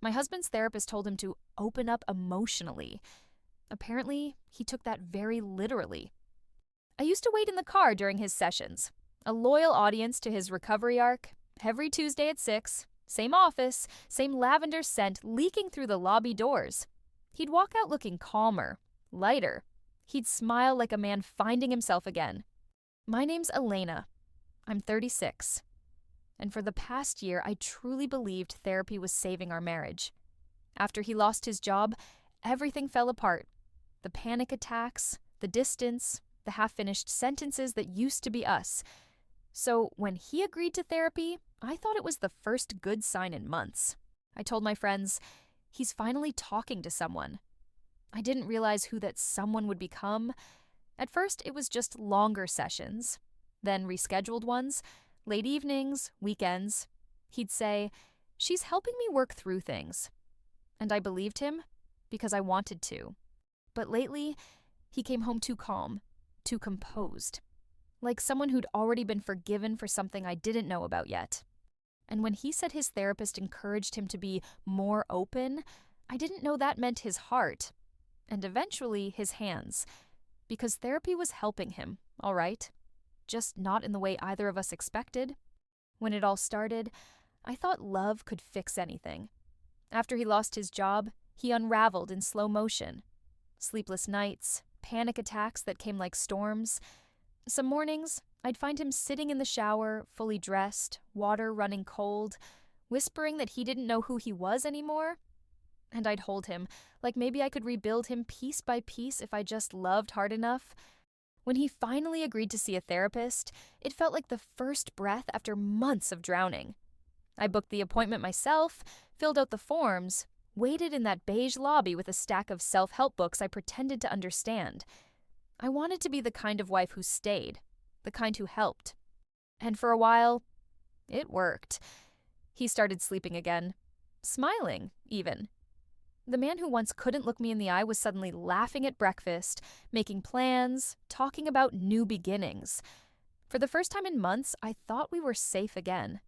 My husband's therapist told him to open up emotionally. Apparently, he took that very literally. I used to wait in the car during his sessions, a loyal audience to his recovery arc, every Tuesday at 6, same office, same lavender scent leaking through the lobby doors. He'd walk out looking calmer, lighter. He'd smile like a man finding himself again. My name's Elena. I'm 36. And for the past year, I truly believed therapy was saving our marriage. After he lost his job, everything fell apart. The panic attacks, the distance, the half-finished sentences that used to be us. So when he agreed to therapy, I thought it was the first good sign in months. I told my friends, he's finally talking to someone. I didn't realize who that someone would become. At first, it was just longer sessions, then rescheduled ones, late evenings, weekends. He'd say, "She's helping me work through things." And I believed him because I wanted to. But lately, he came home too calm, too composed, like someone who'd already been forgiven for something I didn't know about yet. And when he said his therapist encouraged him to be more open, I didn't know that meant his heart, and eventually his hands, because therapy was helping him, all right, just not in the way either of us expected. When it all started, I thought love could fix anything. After he lost his job, he unraveled in slow motion. Sleepless nights, panic attacks that came like storms. Some mornings, I'd find him sitting in the shower, fully dressed, water running cold, whispering that he didn't know who he was anymore. And I'd hold him, like maybe I could rebuild him piece by piece if I just loved hard enough. When he finally agreed to see a therapist, it felt like the first breath after months of drowning. I booked the appointment myself, filled out the forms, waited in that beige lobby with a stack of self-help books I pretended to understand. I wanted to be the kind of wife who stayed, the kind who helped. And for a while, it worked. He started sleeping again, smiling, even. The man who once couldn't look me in the eye was suddenly laughing at breakfast, making plans, talking about new beginnings. For the first time in months, I thought we were safe again.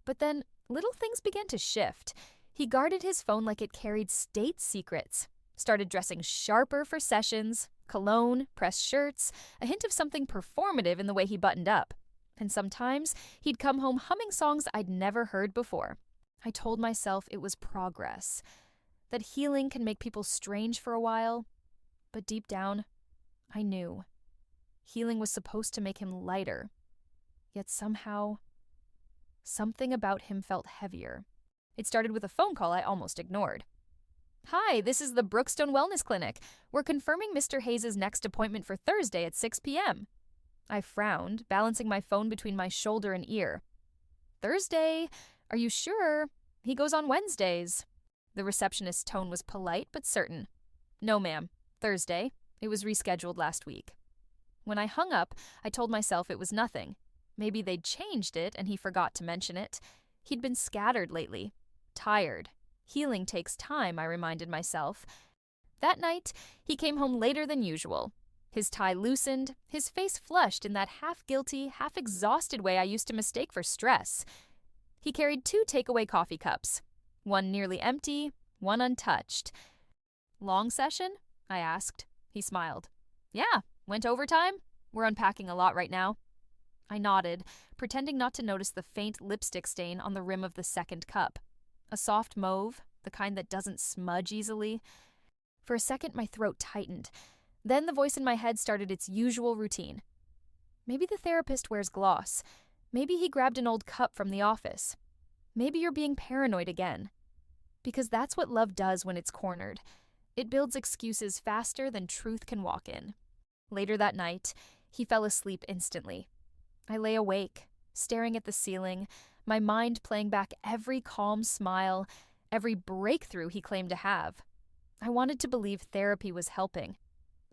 But then, little things began to shift. He guarded his phone like it carried state secrets, started dressing sharper for sessions, cologne, pressed shirts, a hint of something performative in the way he buttoned up. And sometimes, he'd come home humming songs I'd never heard before. I told myself it was progress, that healing can make people strange for a while. But deep down, I knew. Healing was supposed to make him lighter. Yet somehow, something about him felt heavier. It started with a phone call I almost ignored. "Hi, this is the Brookstone Wellness Clinic. We're confirming Mr. Hayes' next appointment for Thursday at 6 p.m. I frowned, balancing my phone between my shoulder and ear. "Thursday? Are you sure? He goes on Wednesdays." The receptionist's tone was polite but certain. "No, ma'am. Thursday. It was rescheduled last week." When I hung up, I told myself it was nothing. Maybe they'd changed it and he forgot to mention it. He'd been scattered lately. Tired. Healing takes time, I reminded myself. That night, he came home later than usual. His tie loosened, his face flushed in that half-guilty, half-exhausted way I used to mistake for stress. He carried 2 takeaway coffee cups. One nearly empty, one untouched. "Long session?" I asked. He smiled. "Yeah, went overtime? We're unpacking a lot right now." I nodded, pretending not to notice the faint lipstick stain on the rim of the second cup. A soft mauve, the kind that doesn't smudge easily. For a second, my throat tightened. Then the voice in my head started its usual routine. Maybe the therapist wears gloss. Maybe he grabbed an old cup from the office. Maybe you're being paranoid again. Because that's what love does when it's cornered. It builds excuses faster than truth can walk in. Later that night, he fell asleep instantly. I lay awake, staring at the ceiling, my mind playing back every calm smile, every breakthrough he claimed to have. I wanted to believe therapy was helping.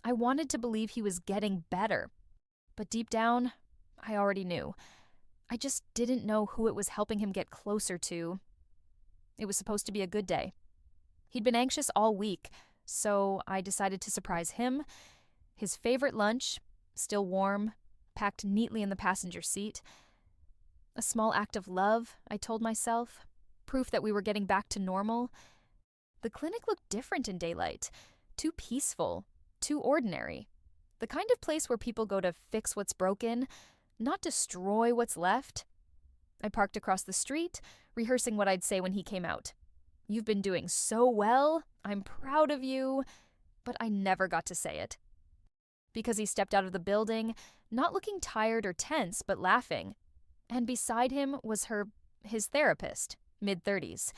I wanted to believe he was getting better. But deep down, I already knew. I just didn't know who it was helping him get closer to. It was supposed to be a good day. He'd been anxious all week, so I decided to surprise him. His favorite lunch, still warm, packed neatly in the passenger seat. A small act of love, I told myself. Proof that we were getting back to normal. The clinic looked different in daylight. Too peaceful, too ordinary. The kind of place where people go to fix what's broken, not destroy what's left. I parked across the street, rehearsing what I'd say when he came out. "You've been doing so well. I'm proud of you." But I never got to say it. Because he stepped out of the building, not looking tired or tense, but laughing. And beside him was his therapist, mid-30s.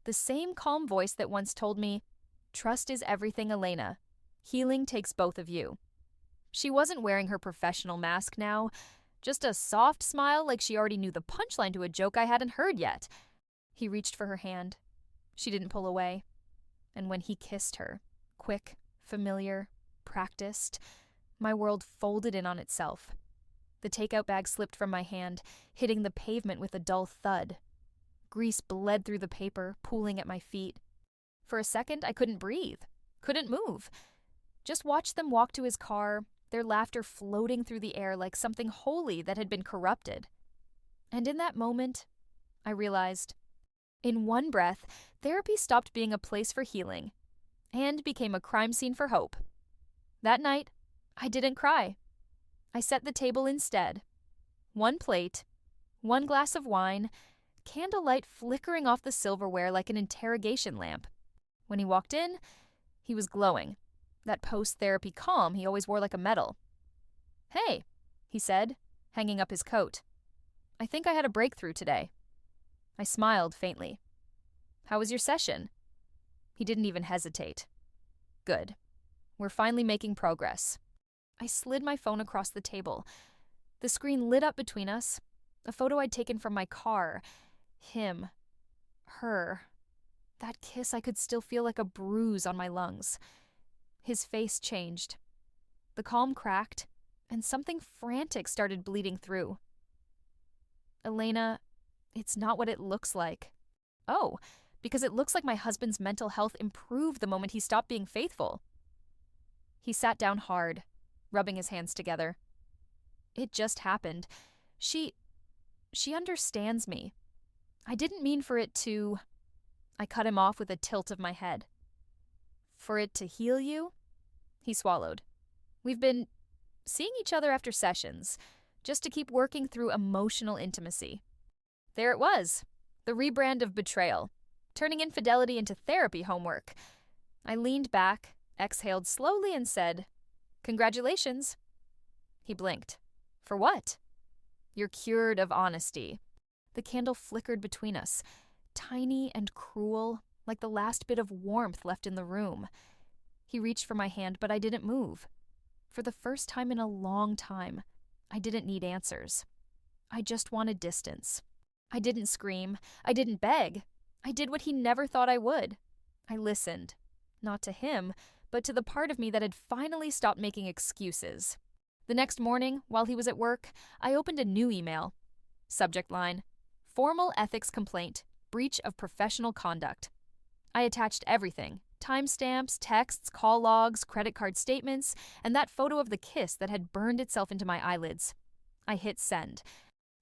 The same calm voice that once told me, "Trust is everything, Elena. Healing takes both of you." She wasn't wearing her professional mask now, just a soft smile like she already knew the punchline to a joke I hadn't heard yet. He reached for her hand. She didn't pull away. And when he kissed her, quick, familiar, practiced, my world folded in on itself. The takeout bag slipped from my hand, hitting the pavement with a dull thud. Grease bled through the paper, pooling at my feet. For a second, I couldn't breathe, couldn't move. Just watched them walk to his car, their laughter floating through the air like something holy that had been corrupted. And in that moment, I realized, in one breath, therapy stopped being a place for healing and became a crime scene for hope. That night, I didn't cry. I set the table instead. One plate, one glass of wine, candlelight flickering off the silverware like an interrogation lamp. When he walked in, he was glowing, that post-therapy calm he always wore like a medal. "Hey," he said, hanging up his coat. "I think I had a breakthrough today." I smiled faintly. "How was your session?" He didn't even hesitate. "Good. We're finally making progress." I slid my phone across the table. The screen lit up between us, a photo I'd taken from my car. Him. Her. That kiss I could still feel like a bruise on my lungs. His face changed. The calm cracked, and something frantic started bleeding through. "Elena, it's not what it looks like." "Oh, because it looks like my husband's mental health improved the moment he stopped being faithful." He sat down hard, rubbing his hands together. "It just happened. She understands me. I didn't mean for it to—" I cut him off with a tilt of my head. "For it to heal you?" He swallowed. "We've been seeing each other after sessions, just to keep working through emotional intimacy." There it was, the rebrand of betrayal, turning infidelity into therapy homework. I leaned back, exhaled slowly, and said, "Congratulations." He blinked. "For what?" "You're cured of honesty." The candle flickered between us, tiny and cruel, like the last bit of warmth left in the room. He reached for my hand, but I didn't move. For the first time in a long time, I didn't need answers. I just wanted distance. I didn't scream. I didn't beg. I did what he never thought I would. I listened, not to him, but to the part of me that had finally stopped making excuses. The next morning, while he was at work, I opened a new email. Subject line: "Formal ethics complaint, breach of professional conduct." I attached everything: timestamps, texts, call logs, credit card statements, and that photo of the kiss that had burned itself into my eyelids. I hit send.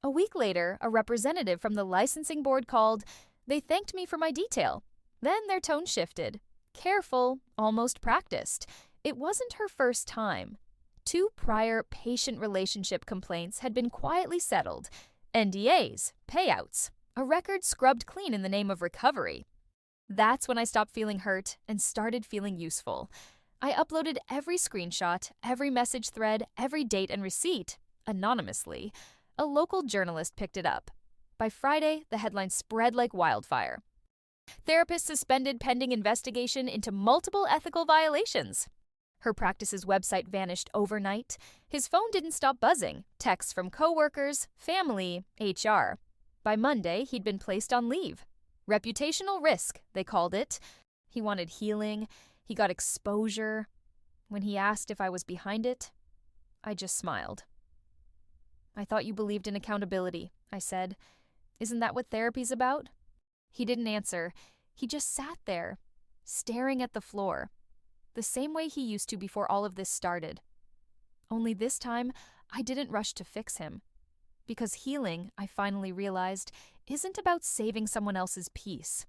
A week later, a representative from the licensing board called. They thanked me for my detail. Then their tone shifted. Careful, almost practiced. It wasn't her first time. 2 prior patient relationship complaints had been quietly settled. NDAs, payouts, a record scrubbed clean in the name of recovery. That's when I stopped feeling hurt and started feeling useful. I uploaded every screenshot, every message thread, every date and receipt, anonymously. A local journalist picked it up. By Friday, the headline spread like wildfire. "Therapist suspended pending investigation into multiple ethical violations." Her practice's website vanished overnight. His phone didn't stop buzzing. Texts from coworkers, family, HR. By Monday, he'd been placed on leave. Reputational risk, they called it. He wanted healing. He got exposure. When he asked if I was behind it, I just smiled. "I thought you believed in accountability," I said. "Isn't that what therapy's about?" He didn't answer. He just sat there, staring at the floor, the same way he used to before all of this started. Only this time, I didn't rush to fix him. Because healing, I finally realized, isn't about saving someone else's peace.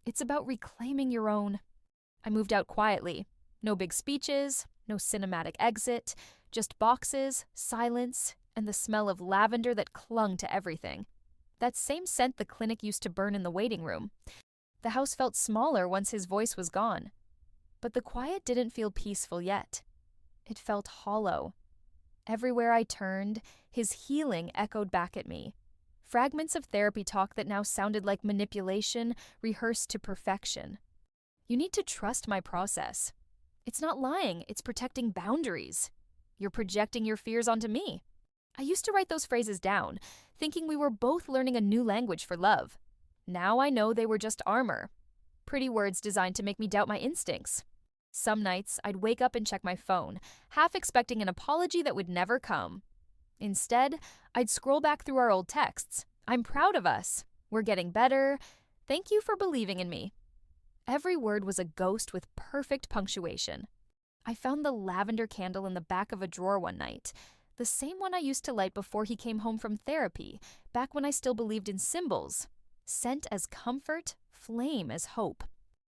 It's about reclaiming your own. I moved out quietly. No big speeches, no cinematic exit, just boxes, silence, and the smell of lavender that clung to everything. That same scent the clinic used to burn in the waiting room. The house felt smaller once his voice was gone. But the quiet didn't feel peaceful yet. It felt hollow. Everywhere I turned, his healing echoed back at me. Fragments of therapy talk that now sounded like manipulation rehearsed to perfection. You need to trust my process. It's not lying, it's protecting boundaries. You're projecting your fears onto me. I used to write those phrases down, thinking we were both learning a new language for love. Now I know they were just armor. Pretty words designed to make me doubt my instincts. Some nights, I'd wake up and check my phone, half expecting an apology that would never come. Instead, I'd scroll back through our old texts. I'm proud of us. We're getting better. Thank you for believing in me. Every word was a ghost with perfect punctuation. I found the lavender candle in the back of a drawer one night, the same one I used to light before he came home from therapy, back when I still believed in symbols. Scent as comfort, flame as hope.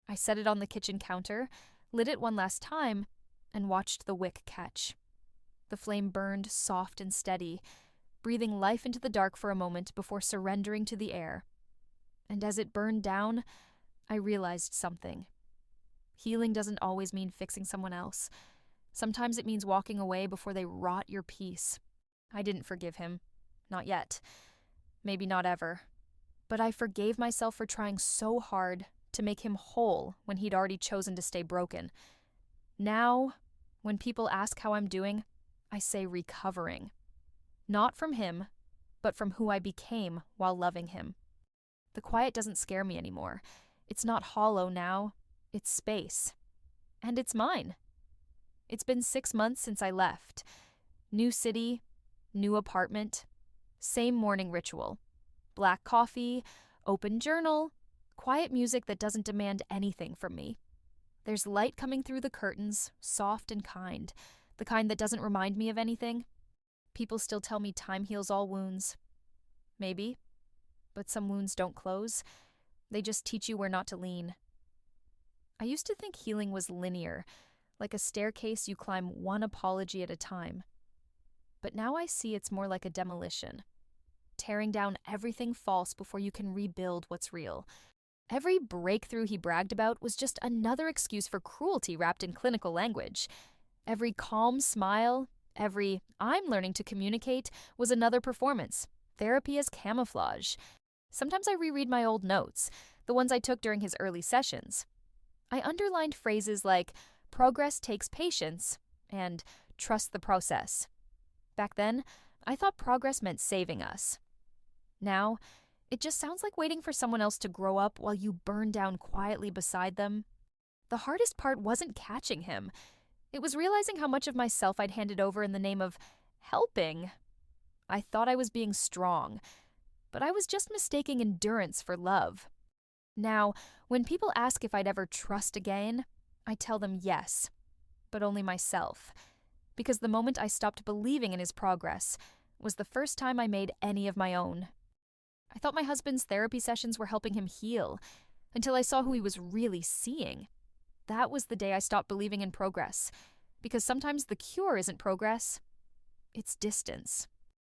I set it on the kitchen counter, lit it one last time, and watched the wick catch. The flame burned soft and steady, breathing life into the dark for a moment before surrendering to the air. And as it burned down, I realized something. Healing doesn't always mean fixing someone else. Sometimes it means walking away before they rot your peace. I didn't forgive him. Not yet. Maybe not ever. But I forgave myself for trying so hard to make him whole when he'd already chosen to stay broken. Now, when people ask how I'm doing, I say recovering. Not from him, but from who I became while loving him. The quiet doesn't scare me anymore. It's not hollow now. It's space. And it's mine. It's been 6 months since I left. New city, new apartment, same morning ritual. Black coffee, open journal, quiet music that doesn't demand anything from me. There's light coming through the curtains, soft and kind, the kind that doesn't remind me of anything. People still tell me time heals all wounds. Maybe, but some wounds don't close. They just teach you where not to lean. I used to think healing was linear, like a staircase you climb one apology at a time. But now I see it's more like a demolition, tearing down everything false before you can rebuild what's real. Every breakthrough he bragged about was just another excuse for cruelty wrapped in clinical language. Every calm smile, every "I'm learning to communicate" was another performance. Therapy as camouflage. Sometimes I reread my old notes, the ones I took during his early sessions. I underlined phrases like "progress takes patience" and "trust the process." Back then, I thought progress meant saving us. Now, it just sounds like waiting for someone else to grow up while you burn down quietly beside them. The hardest part wasn't catching him. It was realizing how much of myself I'd handed over in the name of helping. I thought I was being strong, but I was just mistaking endurance for love. Now, when people ask if I'd ever trust again, I tell them yes, but only myself. Because the moment I stopped believing in his progress was the first time I made any of my own. I thought my husband's therapy sessions were helping him heal, until I saw who he was really seeing. That was the day I stopped believing in progress, because sometimes the cure isn't progress, it's distance.